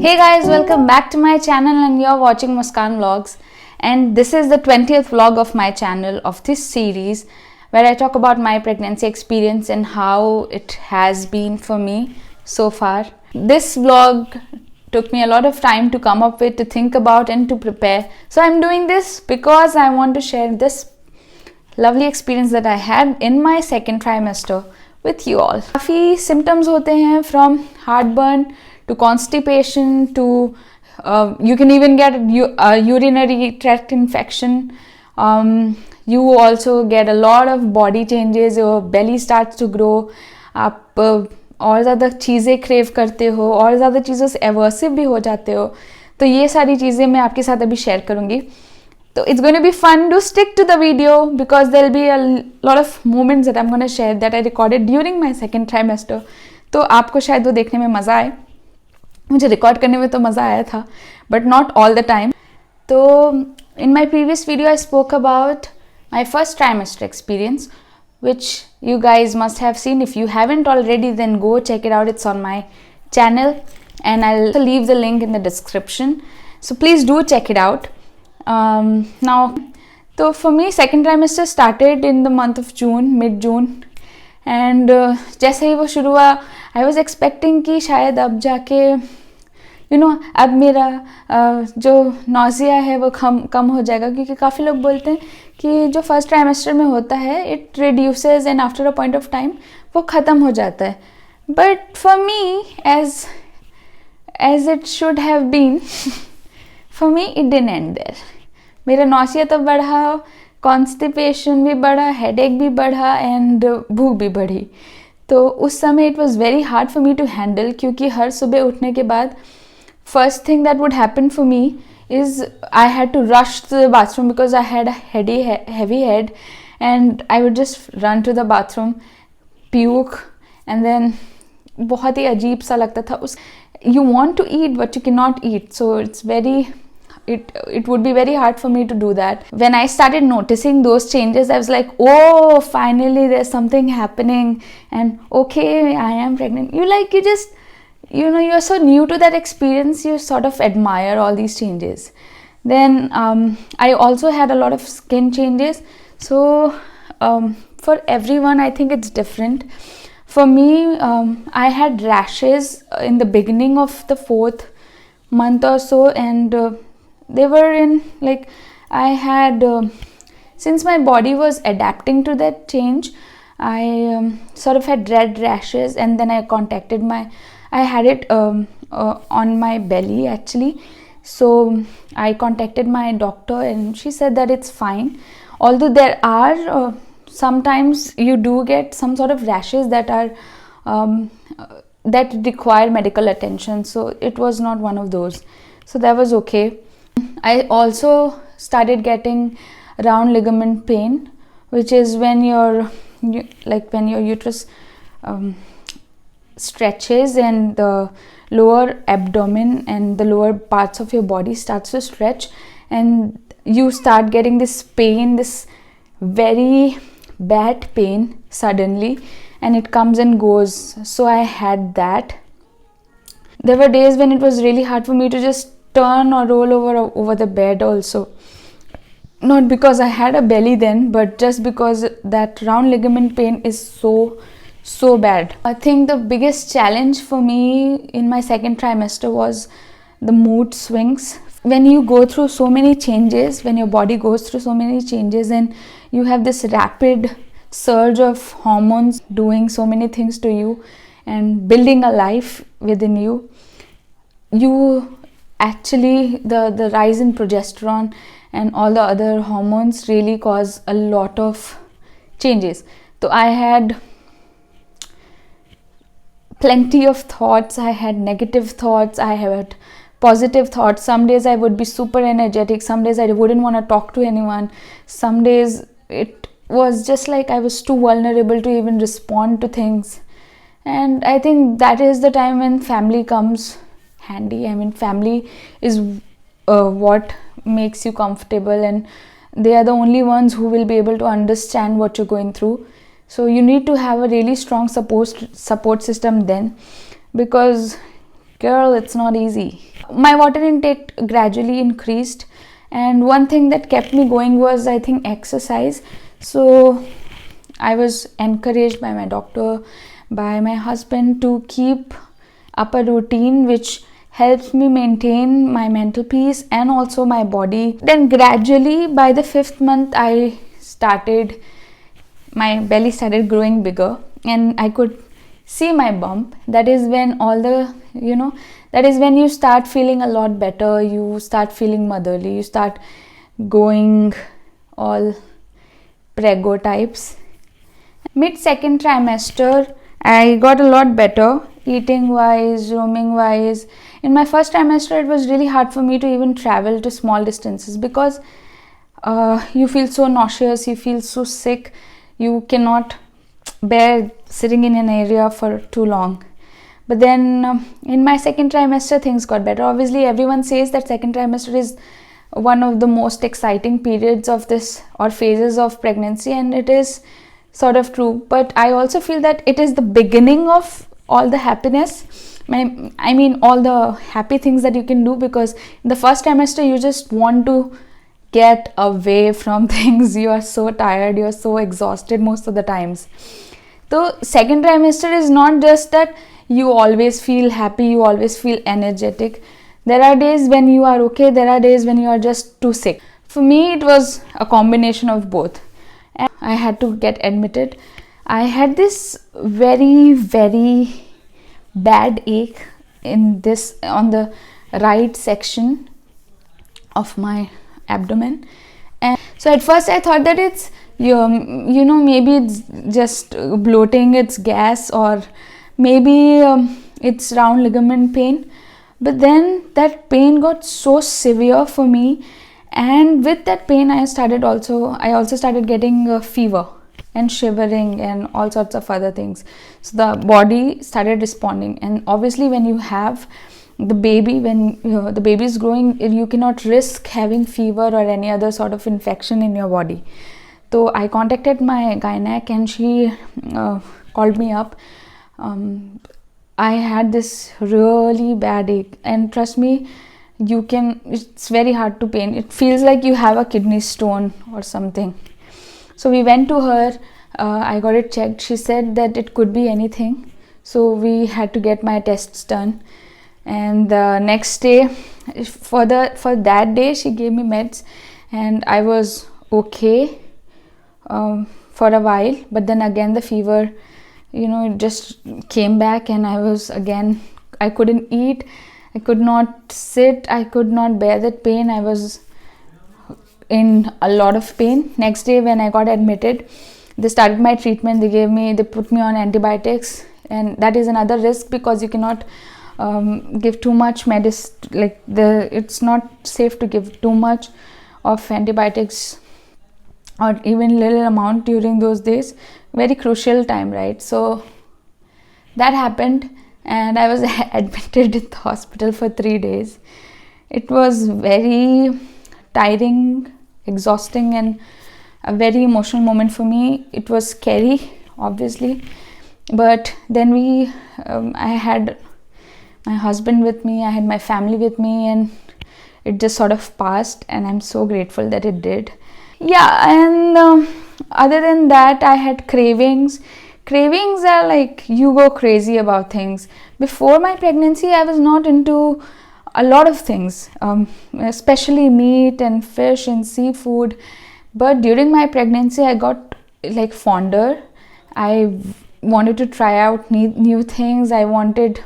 Hey guys, welcome back to my channel and you're watching Muskan Vlogs, and this is the 20th vlog of my channel of this series where I talk about my pregnancy experience and how it has been for me so far. This vlog took me a lot of time to come up with, to think about and to prepare. So I'm doing this because I want to share this lovely experience that I had in my second trimester with you all. काफ़ी symptoms होते हैं from heartburn to constipation to you can even get a urinary tract infection. You also get a lot of body changes. Your belly starts to grow. आप और ज़्यादा चीज़ें crave करते हो और ज़्यादा चीज़ों से aversive भी हो जाते हो. तो ये सारी चीज़ें मैं आपके साथ अभी share करूँगी. So it's going to be fun. Do stick to the video because there'll be a lot of moments that I'm going to share that I recorded during my second trimester. तो आपको शायद वो देखने में मज़ा आए. मुझे रिकॉर्ड करने में तो मज़ा आया था, but not all the time. तो in my previous video I spoke about my first trimester experience, which you guys must have seen. If you haven't already, then go check it out. It's on my channel and I'll leave the link in the description. So please do check it out. Now, so for me, second trimester started in the month of June, mid-June, and जैसे ही वो शुरू हुआ, I was expecting कि शायद अब जाके अब मेरा जो nausea है वो कम हो जाएगा, क्योंकि काफ़ी लोग बोलते हैं कि जो फर्स्ट ट्राइमेस्टर में होता है it reduces and after a point of time वो ख़त्म हो जाता है. But for me, as it should have been, for me it didn't end there. मेरा nausea तो बढ़ा, constipation भी बढ़ा, headache भी बढ़ा and भूख भी बढ़ी. तो उस समय it was very hard for me to handle, क्योंकि हर सुबह उठने के बाद first thing that would happen for me is I had to rush to the bathroom because I had a heavy head, and I would just run to the bathroom, puke, and then बहुत ही अजीब सा लगता था. You want to eat but you cannot eat, so it would be very hard for me to do that. When I started noticing those changes, I was like, oh, finally there's something happening, and okay, I am pregnant. You're so new to that experience, you sort of admire all these changes. Then I also had a lot of skin changes. So for everyone, I think it's different. For me, I had rashes in the beginning of the 4th month or so, and they were in I had since my body was adapting to that change, I sort of had red rashes, and then I had it on my belly actually. So I contacted my doctor and she said that it's fine, although there are sometimes you do get some sort of rashes that are that require medical attention. So it was not one of those, so that was okay. I also started getting round ligament pain, which is when your uterus stretches and the lower abdomen and the lower parts of your body starts to stretch, and you start getting this pain, this very bad pain suddenly, and it comes and goes. So I had that. There were days when it was really hard for me to just turn or roll over the bed also, not because I had a belly then, but just because that round ligament pain is so bad. I think the biggest challenge for me in my second trimester was the mood swings. When you go through so many changes, when your body goes through so many changes and you have this rapid surge of hormones doing so many things to you and building a life within you, actually the rise in progesterone and all the other hormones really cause a lot of changes. So I had plenty of thoughts. I had negative thoughts, I had positive thoughts. Some days I would be super energetic, some days I wouldn't want to talk to anyone, some days it was just like I was too vulnerable to even respond to things. And I think that is the time when family comes handy. I mean, family is what makes you comfortable, and they are the only ones who will be able to understand what you're going through. So you need to have a really strong support system then, because girl, it's not easy. My water intake gradually increased, and one thing that kept me going was, I think, exercise. So I was encouraged by my doctor, by my husband, to keep up a routine which helps me maintain my mental peace and also my body. Then gradually, by the 5th month, my belly started growing bigger, and I could see my bump. That is when that is when you start feeling a lot better. You start feeling motherly. You start going all prego types. Mid second trimester, I got a lot better, eating wise, roaming wise. In my first trimester, it was really hard for me to even travel to small distances because you feel so nauseous, you feel so sick, you cannot bear sitting in an area for too long. But then in my second trimester, things got better. Obviously, everyone says that second trimester is one of the most exciting periods of this or phases of pregnancy, and it is sort of true. But I also feel that it is the beginning of all the happiness. I mean, all the happy things that you can do, because in the first trimester, you just want to get away from things. You are so tired, you are so exhausted most of the times. So second trimester is not just that you always feel happy, you always feel energetic. There are days when you are okay, there are days when you are just too sick. For me, it was a combination of both. And I had to get admitted. I had this very, very bad ache on the right section of my abdomen. And so at first I thought that it's maybe it's just bloating, it's gas, or maybe it's round ligament pain. But then that pain got so severe for me, and with that pain I also started getting a fever and shivering and all sorts of other things. So the body started responding, and obviously when you have the baby, when the baby is growing, you cannot risk having fever or any other sort of infection in your body. So I contacted my gynec, and she called me up. I had this really bad ache, and trust me, it's very hard to pain. It feels like you have a kidney stone or something. So we went to her, I got it checked. She said that it could be anything. So we had to get my tests done. And the next day, for that day, she gave me meds, and I was okay for a while. But then again, the fever, it just came back, and I couldn't eat, I could not sit, I could not bear that pain. I was in a lot of pain. Next day when I got admitted, they started my treatment. They put me on antibiotics, and that is another risk because you cannot give too much medicine. It's not safe to give too much of antibiotics or even little amount during those days. Very crucial time, right? So that happened, and I was admitted in the hospital for 3 days. It was very tiring, exhausting, and a very emotional moment for me. It was scary, obviously, but then I had my husband with me, I had my family with me, and it just sort of passed, and I'm so grateful that it did. Yeah, and other than that, I had cravings. Cravings are like you go crazy about things. Before my pregnancy, I was not into a lot of things, especially meat and fish and seafood. But during my pregnancy, I got fonder. I wanted to try out new things. I wanted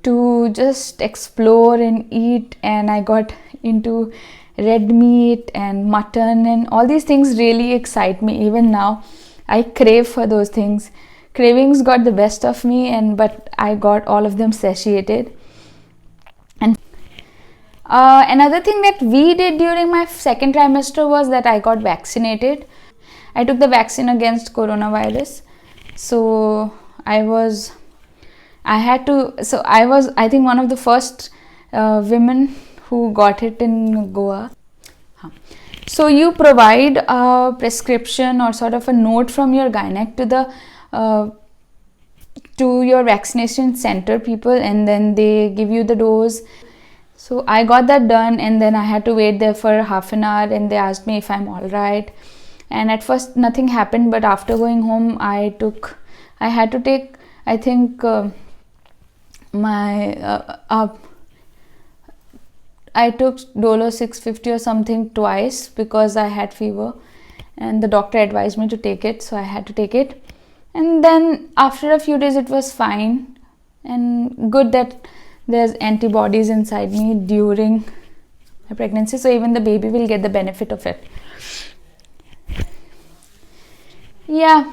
to just explore and eat, and I got into red meat and mutton, and all these things really excite me. Even now I crave for those things. Cravings got the best of me, but I got all of them satiated. And another thing that we did during my second trimester was that I got vaccinated. I took the vaccine against coronavirus. So I was I think one of the first women who got it in Goa. So you provide a prescription or sort of a note from your gynec to the to your vaccination center people, and then they give you the dose. So I got that done, and then I had to wait there for half an hour, and they asked me if I'm all right. And at first nothing happened, but after going home I had to take, I think I took Dolo 650 or something twice because I had fever, and the doctor advised me to take it, so I had to take it. And then after a few days it was fine, and good that there's antibodies inside me during my pregnancy, so even the baby will get the benefit of it. Yeah.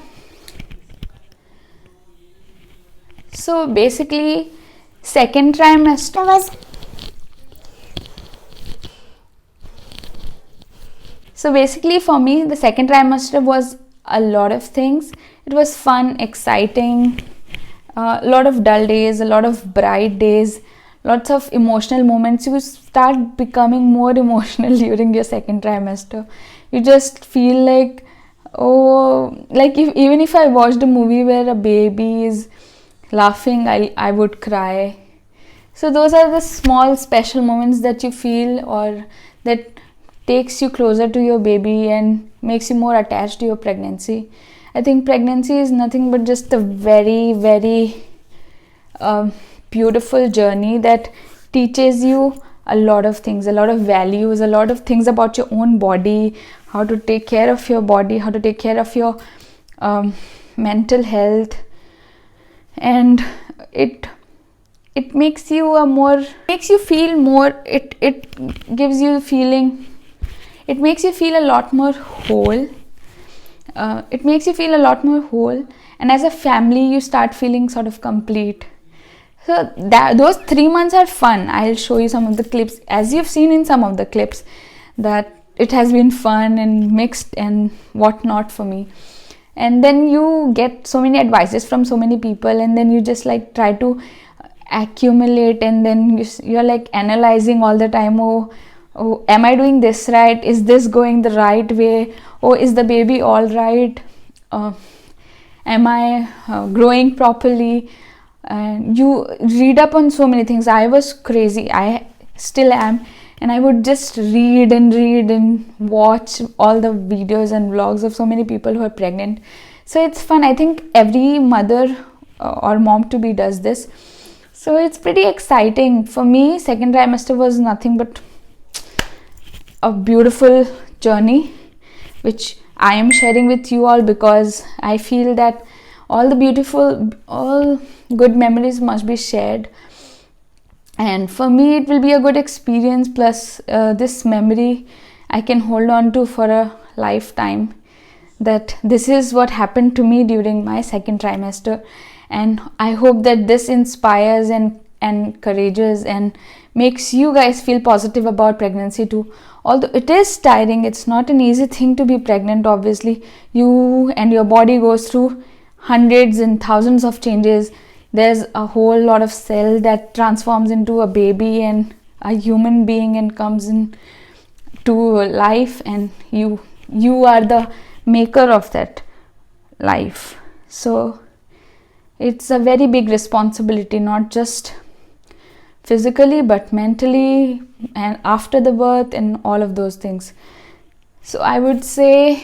So basically, second trimester was for me, the second trimester was a lot of things. It was fun, exciting, a lot of dull days, a lot of bright days, lots of emotional moments. You start becoming more emotional during your second trimester. You just feel like, oh, like even if I watched a movie where a baby is laughing, I would cry. So those are the small special moments that you feel, or that takes you closer to your baby and makes you more attached to your pregnancy. I think pregnancy is nothing but just a very, very beautiful journey that teaches you a lot of things, a lot of values, a lot of things about your own body, how to take care of your body, how to take care of your mental health. And it makes you feel more, it gives you feeling, it makes you feel a lot more whole. It makes you feel a lot more whole, and as a family you start feeling sort of complete. So those 3 months are fun. I'll show you some of the clips, as you've seen in some of the clips, that it has been fun and mixed and whatnot for me. And then you get so many advices from so many people, and then you just like try to accumulate, and then you're like analyzing all the time. Oh, am I doing this right? Is this going the right way? Oh, is the baby all right? Am I growing properly? And you read up on so many things. I was crazy. I still am. And I would just read and watch all the videos and vlogs of so many people who are pregnant. So it's fun. I think every mother or mom to be does this. So it's pretty exciting. For me, second trimester was nothing but a beautiful journey, which I am sharing with you all, because I feel that all good memories must be shared. And for me, it will be a good experience, plus this memory I can hold on to for a lifetime, that this is what happened to me during my second trimester. And I hope that this inspires and encourages and makes you guys feel positive about pregnancy too. Although it is tiring, it's not an easy thing to be pregnant. Obviously, you and your body goes through hundreds and thousands of changes. There's a whole lot of cell that transforms into a baby and a human being and comes into life, and you are the maker of that life. So it's a very big responsibility, not just physically but mentally, and after the birth and all of those things. So I would say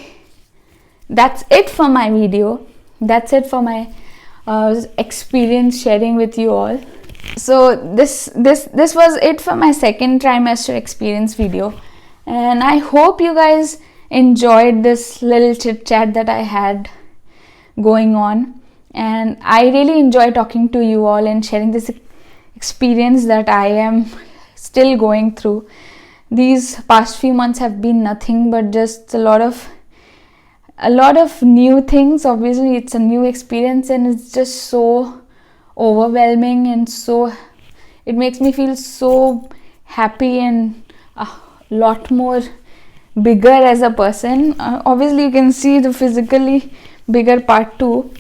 that's it for my video. That's it for my experience sharing with you all. So this was it for my second trimester experience video, and I hope you guys enjoyed this little chit chat that I had going on. And I really enjoy talking to you all and sharing this experience that I am still going through. These past few months have been nothing but just a lot of new things. Obviously, it's a new experience, and it's just so overwhelming, and so it makes me feel so happy and a lot more bigger as a person. Obviously, you can see the physically bigger part too,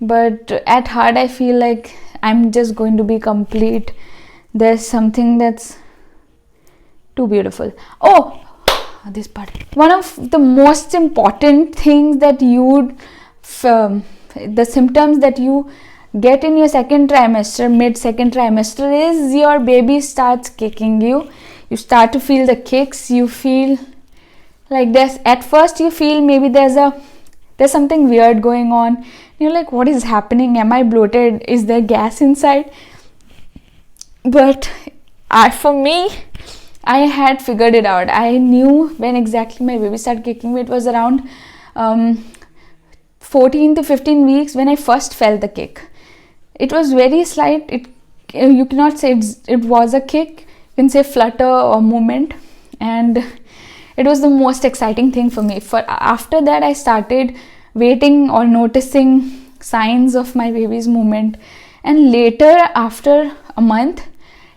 but at heart I feel like I'm just going to be complete. There's something that's too beautiful. Oh, this part. One of the most important things that the symptoms that you get in your second trimester, mid second trimester, is your baby starts kicking you. You start to feel the kicks. You feel like this. At first you feel maybe there's something weird going on. You're like, what is happening? Am I bloated? Is there gas inside? But for me, I had figured it out. I knew when exactly my baby started kicking me. It was around 14 to 15 weeks when I first felt the kick. It was very slight. You cannot say it was a kick. You can say flutter or movement, and it was the most exciting thing for me. After that, I started waiting or noticing signs of my baby's movement, and later, after a month,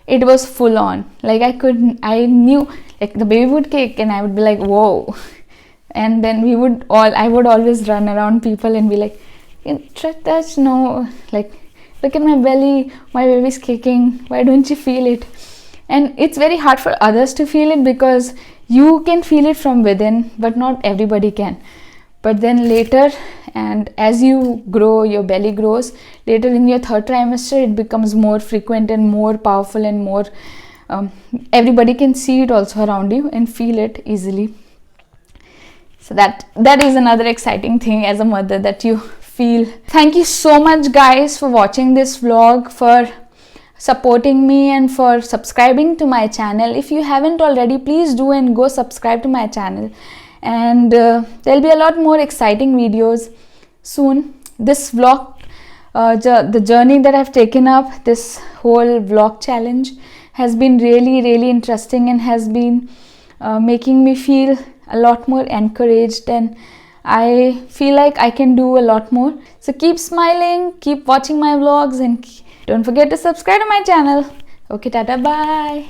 it was full on. Like I knew, like the baby would kick and I would be like, whoa. And then I would always run around people and be like, touch, no, like, look at my belly, my baby's kicking, why don't you feel it? And it's very hard for others to feel it because you can feel it from within, but not everybody can. But then later, and as you grow, your belly grows, later in your third trimester, it becomes more frequent and more powerful and more, everybody can see it also around you and feel it easily. So that is another exciting thing as a mother, that you feel. Thank you so much guys for watching this vlog, for supporting me and for subscribing to my channel. If you haven't already, please do and go subscribe to my channel. And there'll be a lot more exciting videos soon. This vlog, the journey that I've taken up, this whole vlog challenge has been really, really interesting and has been making me feel a lot more encouraged, and I feel like I can do a lot more. So keep smiling, keep watching my vlogs, and don't forget to subscribe to my channel. Okay, tata, bye.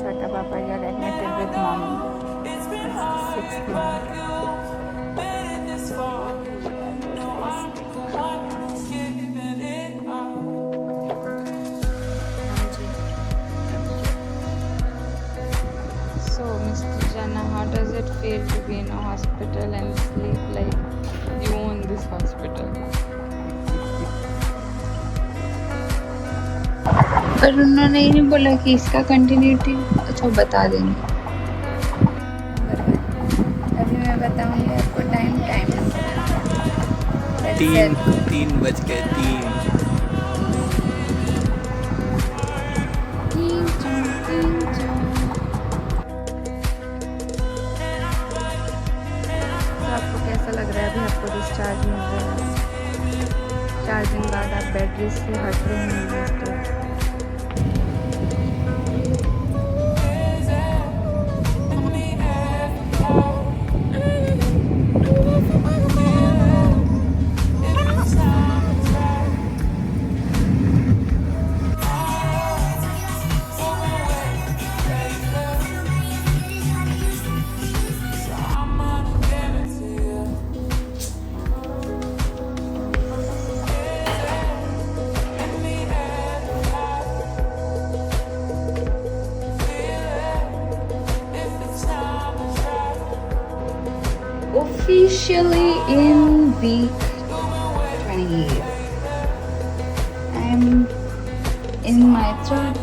Chota Papa got admitted with mommy. 6 months. So, Mr. Jana, how does it feel to be in a hospital and sleep like you own this hospital? पर उन्होंने ये नहीं बोला कि इसका continuity, अच्छा बता देंगे। अभी मैं बताऊंगी आपको टाइम। 3 बज गए 3। आपको कैसा लग रहा है? अभी आपको डिस्चार्ज मिल रहा है, 4 दिन बाद आप बेड रेस्ट से हट रहे हैं। Officially in week 28. I'm in my third